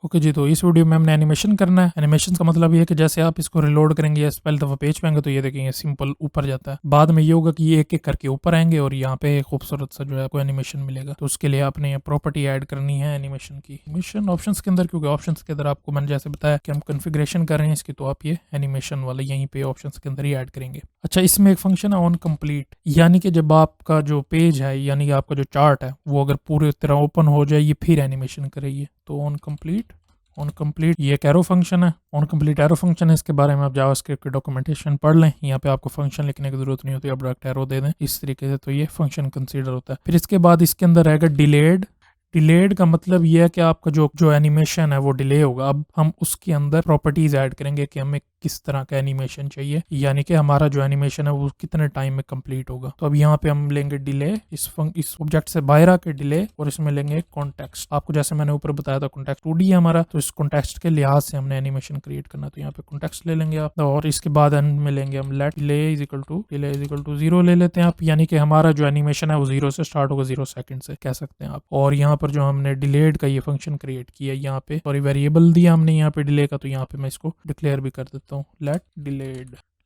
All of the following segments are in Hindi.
ओके जी, तो इस वीडियो में हमने एनिमेशन करना है। एनिमेशन का मतलब ये है कि जैसे आप इसको रिलोड करेंगे या पहले दफ़ा पेज पे आएंगे तो ये देखेंगे सिंपल ऊपर जाता है। बाद में ये होगा कि ये एक एक करके ऊपर आएंगे और यहाँ पे खूबसूरत सा जो है आपको एनिमेशन मिलेगा। तो उसके लिए आपने प्रॉपर्टी ऐड करनी है एनिमेशन की। एनिमेशन ऑप्शंस के अंदर, क्योंकि ऑप्शंस के अंदर आपको मैंने जैसे बताया कि हम कॉन्फ़िगरेशन कर रहे हैं इसकी, तो आप ये एनिमेशन वाला यहीं पे ऑप्शंस के अंदर ही ऐड करेंगे। अच्छा, इसमें एक फंक्शन है ऑन कंप्लीट, यानी कि जब आपका जो पेज है यानी कि आपका जो चार्ट है वो अगर पूरी तरह ओपन हो जाए ये फिर एनिमेशन करेगी। तो ऑन कंप्लीट ये एक एरो फंक्शन है। ऑन कंप्लीट एरो फंक्शन है, इसके बारे में आप जावास्क्रिप्ट की डॉक्यूमेंटेशन पढ़ लें। यहाँ पे आपको फंक्शन लिखने की जरूरत नहीं होती, आप डायरेक्ट एरो दे दें इस तरीके से, तो ये फंक्शन कंसीडर होता है। फिर इसके बाद इसके अंदर रहेगा डिलेड। डिलेड का मतलब ये है कि आपका जो जो एनिमेशन है वो डिले होगा। अब हम उसके अंदर प्रॉपर्टीज ऐड करेंगे कि हमें किस तरह का एनिमेशन चाहिए, यानी कि हमारा जो एनिमेशन है वो कितने टाइम में कंप्लीट होगा। तो अब यहाँ पे हम लेंगे डिले, इस ऑब्जेक्ट से बाहर आके डिले, और इसमें लेंगे कॉन्टेक्स्ट। आपको जैसे मैंने ऊपर बताया था कॉन्टेक्स्ट 2D है हमारा, तो इस कॉन्टेक्स्ट के लिहाज से हमने एनिमेशन क्रिएट करना है। तो यहाँ पे कॉन्टेक्स्ट ले लेंगे आप, और इसके बाद एंड में लेंगे हम let delay is equal to 0 ले लेते हैं आप, यानी कि हमारा जो एनिमेशन है वो 0 से स्टार्ट होगा, 0 सेकंड से कह सकते हैं आप। और यहाँ पर जो हमने डिलेड का ये फंक्शन क्रिएट किया, यहाँ पे सॉरी वेरिएबल दिया हमने यहाँ पे डिले का, तो यहाँ पे मैं इसको डिक्लेयर भी कर देता हूँ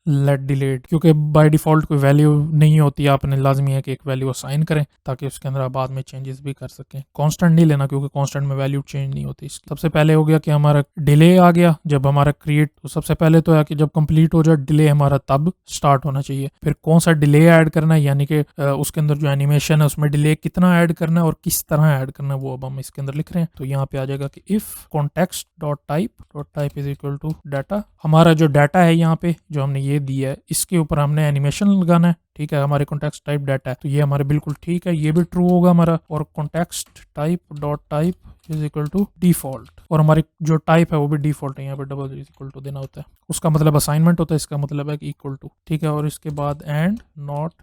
लेट डिलेड, क्योंकि बाय डिफॉल्ट कोई वैल्यू नहीं होती, आपने लाजमी है कि एक वैल्यू असाइन करें ताकि उसके अंदर आप बाद में चेंजेस भी कर सकें। कांस्टेंट नहीं लेना क्योंकि कांस्टेंट में वैल्यू चेंज नहीं होती। सबसे पहले हो गया कि हमारा डिले आ गया जब हमारा क्रिएट, तो सबसे पहले तो है कि जब कंप्लीट हो जाए डिले हमारा तब स्टार्ट होना चाहिए। फिर कौन सा डिले ऐड करना है, यानी कि उसके अंदर जो एनिमेशन है उसमें डिले कितना ऐड करना है और किस तरह ऐड करना है, वो अब हम इसके अंदर लिख रहे हैं। तो यहाँ पे आ जाएगा कि if context dot type is equal to data. हमारा जो डाटा है यहाँ पे जो हमने ये दिया है इसके ऊपर हमने एनिमेशन लगाना है। ठीक है, हमारे कॉन्टेक्स्ट टाइप डाटा है, तो ये हमारे बिल्कुल ठीक है, ये भी ट्रू होगा हमारा। और context type is equal to default, और हमारी जो टाइप है वो भी डिफॉल्ट है, यहाँ पे डबल इज इक्वल टू देना होता है। उसका मतलब असाइनमेंट होता है, इसका मतलब है कि इक्वल टू। ठीक है, और इसके बाद एंड नॉट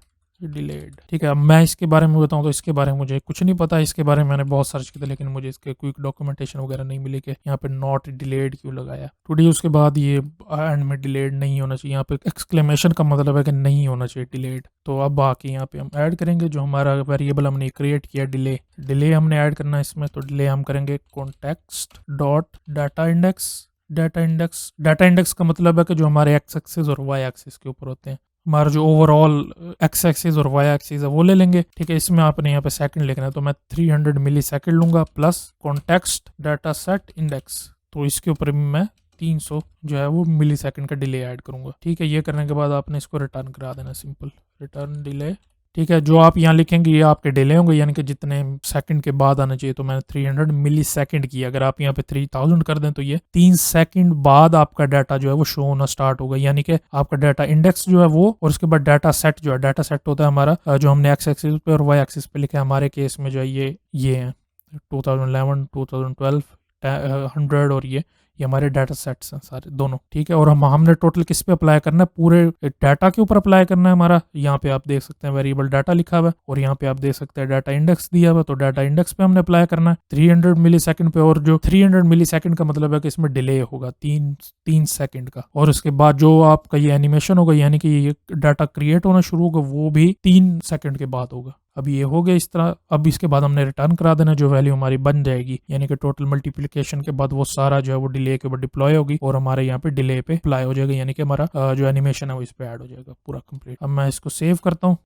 डिलेड। ठीक है, अब मैं इसके बारे में बताऊं तो इसके बारे में मुझे कुछ नहीं पता। इसके बारे में मैंने बहुत सर्च किया लेकिन मुझे इसके क्विक डॉक्यूमेंटेशन वगैरह नहीं मिली कि यहाँ पे नॉट डिलेड क्यों लगाया। टुडे उसके बाद ये एंड में डिलेड नहीं होना चाहिए, यहाँ पे एक्सक्लेमेशन का मतलब है कि नहीं होना चाहिए डिलेड। तो अब बाकी यहाँ पे हम ऐड करेंगे जो हमारा वेरिएबल हमने क्रिएट किया डिले हमने ऐड करना है इसमें। तो डिले हम करेंगे कॉन्टेक्स्ट डॉट डाटा इंडेक्स का मतलब है कि जो हमारे एक्स एक्सिस और वाई एक्सिस के ऊपर होते हैं, हमारा जो ओवरऑल एक्स एक्सिस और वाई एक्सिस है वो ले लेंगे। ठीक है, इसमें आपने यहाँ पे सेकंड लिखना है, तो मैं 300 मिली सेकंड लूंगा plus context data set index, तो इसके ऊपर भी मैं 300 जो है वो मिली सेकंड का डिले ऐड करूंगा। ठीक है, ये करने के बाद आपने इसको रिटर्न करा देना, सिंपल रिटर्न डिले। ठीक है, जो आप यहाँ लिखेंगे ये आपके डिले होंगे, यानी कि जितने सेकंड के बाद आना चाहिए। तो मैंने 300 मिली सेकंड किया, अगर आप यहाँ पे 3000 कर दें तो ये 3 सेकंड बाद आपका डाटा जो है वो शो होना स्टार्ट होगा, यानी कि आपका डाटा इंडेक्स जो है वो, और उसके बाद डाटा सेट जो है, डाटा सेट होता है हमारा जो हमने एक्स एक्सिस पे और वाई एक्सिस पे लिखा है। हमारे केस में जो है ये है 2011 2012 100, और ये हमारे डाटा सेट्स हैं सारे दोनों। ठीक है, और हमने टोटल किस पे अप्लाई करना है, पूरे डाटा के ऊपर अप्लाई करना है हमारा। यहाँ पे आप देख सकते हैं वेरिएबल डाटा लिखा हुआ है, और यहाँ पे आप देख सकते हैं डाटा इंडेक्स दिया हुआ है, तो डाटा इंडेक्स पे हमने अप्लाई करना है 300 मिली सेकंड पे। और जो 300 मिली सेकंड का मतलब है कि इसमें डिले होगा 3 सेकंड का, और उसके बाद जो आपका ये एनिमेशन होगा यानी कि ये डाटा क्रिएट होना शुरू होगा वो भी 3 सेकंड के बाद होगा। अब ये हो गया इस तरह। अब इसके बाद हमने रिटर्न करा देना जो वैल्यू हमारी बन जाएगी, यानी कि टोटल मल्टीप्लिकेशन के बाद वो सारा जो है वो डिले के ऊपर डिप्लॉय होगी और हमारे यहाँ पे डिले पे अप्लाई हो जाएगा, यानी कि हमारा जो एनिमेशन है वो इस पे ऐड हो जाएगा पूरा कंप्लीट। अब मैं इसको सेव करता हूँ।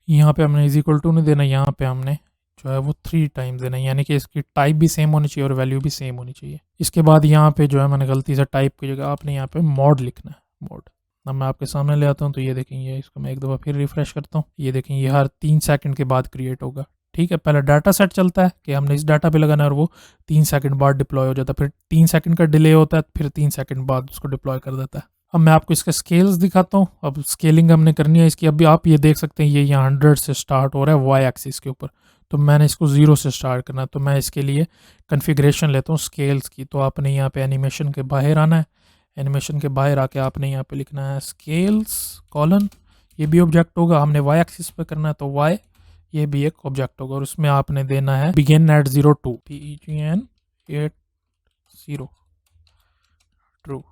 यहाँ पे हमने इज इक्वल टू नहीं देना, यहाँ पे हमने जो है वो 3 टाइम्स देना, यानी कि इसकी टाइप भी सेम होनी चाहिए और वैल्यू भी सेम होनी चाहिए। इसके बाद यहाँ पे जो है मैंने गलती से टाइप की जगह आपने यहाँ पे मॉड लिखना है, मॉड। अब मैं आपके सामने ले आता हूँ, तो ये देखेंगे, इसको मैं एक दफ़ा फिर रिफ्रेश करता हूँ, ये देखेंगे ये हर 3 सेकंड के बाद क्रिएट होगा। ठीक है, पहले डाटा सेट चलता है कि हमने इस डाटा पे लगाना है और वो 3 सेकंड बाद डिप्लॉय हो जाता है, फिर 3 सेकंड का डिले होता है, फिर 3 सेकंड बाद उसको डिप्लॉय कर देता है। अब मैं आपको इसके स्केल्स दिखाता हूँ। अब स्केलिंग हमने करनी है इसकी। अभी आप ये देख सकते हैं ये यहाँ 100 से स्टार्ट हो रहा है वाई एक्सिस के ऊपर, तो मैंने इसको 0 से स्टार्ट करना है। तो मैं इसके लिए कन्फिग्रेशन लेता हूँ स्केल्स की। तो आपने यहाँ पे एनिमेशन के बाहर आना है, एनिमेशन के बाहर आके आपने यहाँ पे लिखना है स्केल्स कॉलन, ये भी ऑब्जेक्ट होगा। हमने वाई एक्सिस पे करना है तो वाई, ये भी एक ऑब्जेक्ट होगा, और उसमें आपने देना है बिगिन एट 02 PEGN 80 ट्रू।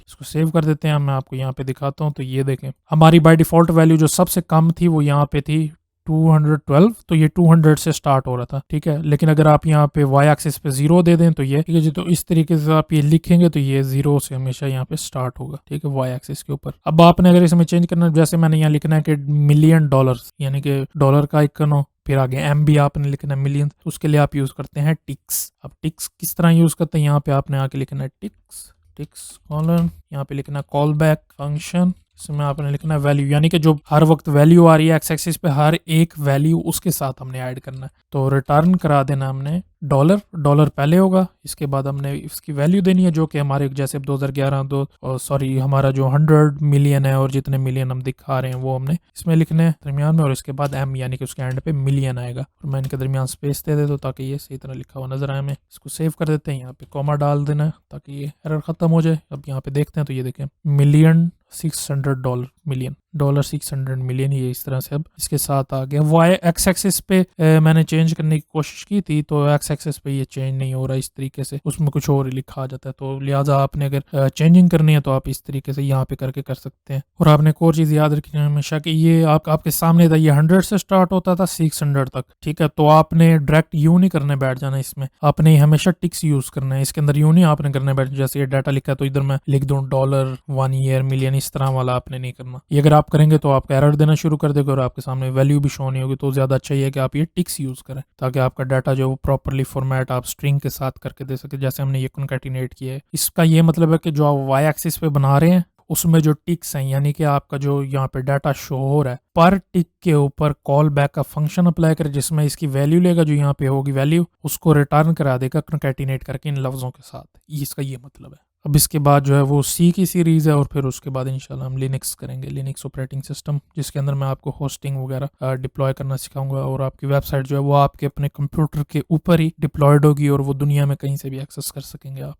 इसको सेव कर देते हैं। मैं आपको यहाँ पे दिखाता हूँ, तो ये देखें हमारी बाय डिफॉल्ट वैल्यू जो सबसे कम थी वो यहाँ पे थी 212, तो ये 200 से स्टार्ट हो रहा था, ठीक है। लेकिन अगर आप यहाँ पे वाई एक्सिस पे 0 दे दें तो ये, ठीक है जी, तो इस तरीके से आप ये लिखेंगे तो ये 0 से हमेशा यहाँ पे स्टार्ट होगा, ठीक है, वाई एक्सिस के ऊपर। अब आपने अगर इसमें चेंज करना, जैसे मैंने यहाँ लिखना है कि मिलियन डॉलर, यानी कि डॉलर का आइकन हो, फिर आगे एम भी आपने लिखना है मिलियन, तो उसके लिए आप यूज करते हैं टिक्स। अब टिक्स किस तरह यूज करते हैं, यहाँ पे आपने आके लिखना है टिक्स, टिक्स कॉलन, यहाँ पे लिखना है कॉल बैक फंक्शन, इसमें आपने लिखना है वैल्यू, यानी कि जो हर वक्त वैल्यू आ रही है एक्स एक्सिस पे, हर एक वैल्यू उसके साथ हमने ऐड करना है। तो रिटर्न करा देना हमने डॉलर, डॉलर पहले होगा, इसके बाद हमने इसकी वैल्यू देनी है जो कि हमारे जैसे 2011 सॉरी हमारा जो 100 मिलियन है और जितने मिलियन हम दिखा रहे हैं वो हमने इसमें लिखने हैं दरमियान में, और इसके बाद एम यानी कि उसके एंड पे मिलियन आएगा, और मैं इनके दरमियान स्पेस दे देता हूँ ताकि ये सही तरह लिखा हुआ नजर आए। हमें इसको सेव कर देते हैं, यहाँ पे कॉमा डाल देना है ताकि ये एरर खत्म हो जाए। अब यहाँ पे देखते हैं तो ये देखें मिलियन $600 मिलियन, $600 मिलियन, ये इस तरह से अब इसके साथ आ गया। वाई एक्स एक्सिस पे मैंने चेंज करने की कोशिश की थी, तो एक्स एक्सिस पे ये चेंज नहीं हो रहा इस तरीके से, उसमें कुछ और ही लिखा आ जाता है। तो लिहाजा आपने अगर चेंजिंग करनी है तो आप इस तरीके से यहाँ पे करके कर सकते हैं। और आपने एक और चीज़ याद रखनी है हमेशा कि ये आपके सामने था, ये 100 से स्टार्ट होता था 600 तक, ठीक है। तो आपने डायरेक्ट यू नहीं करने बैठ जाना, इसमें आपने हमेशा टिक्स यूज करना है, इसके अंदर यू नहीं आपने करने बैठ, जैसे ये डाटा लिखा है तो इधर मैं लिख दूँ डॉलर, 1 ईयर, मिलियन, इस तरह वाला आपने नहीं करना। ये अगर आप करेंगे तो आपका एरर देना शुरू कर देगा और आपके सामने वैल्यू भी शो नहीं होगी। तो ज्यादा अच्छा ये है कि आप ये टिक्स यूज करें ताकि आपका डाटा जो प्रॉपरली फॉर्मेट आप स्ट्रिंग के साथ करके दे सके, जैसे हमने ये कॉन्कैटिनेट किया है। इसका ये मतलब है कि जो आप वाई एक्सिस पे बना रहे हैं उसमें जो टिक्स हैं, यानी कि आपका जो यहाँ पे डाटा शो हो रहा है, पर टिक के ऊपर कॉल बैक का फंक्शन अप्लाई करे जिसमें इसकी वैल्यू लेगा, जो यहाँ पे होगी वैल्यू, उसको रिटर्न करा देगा कॉन्कैटिनेट करके इन लफ्जों के साथ। इसका ये मतलब है। अब इसके बाद जो है वो सी की सीरीज है, और फिर उसके बाद इंशाल्लाह हम लिनक्स करेंगे, लिनक्स ऑपरेटिंग सिस्टम, जिसके अंदर मैं आपको होस्टिंग वगैरह डिप्लॉय करना सिखाऊंगा, और आपकी वेबसाइट जो है वो आपके अपने कंप्यूटर के ऊपर ही डिप्लॉयड होगी और वो दुनिया में कहीं से भी एक्सेस कर सकेंगे आप।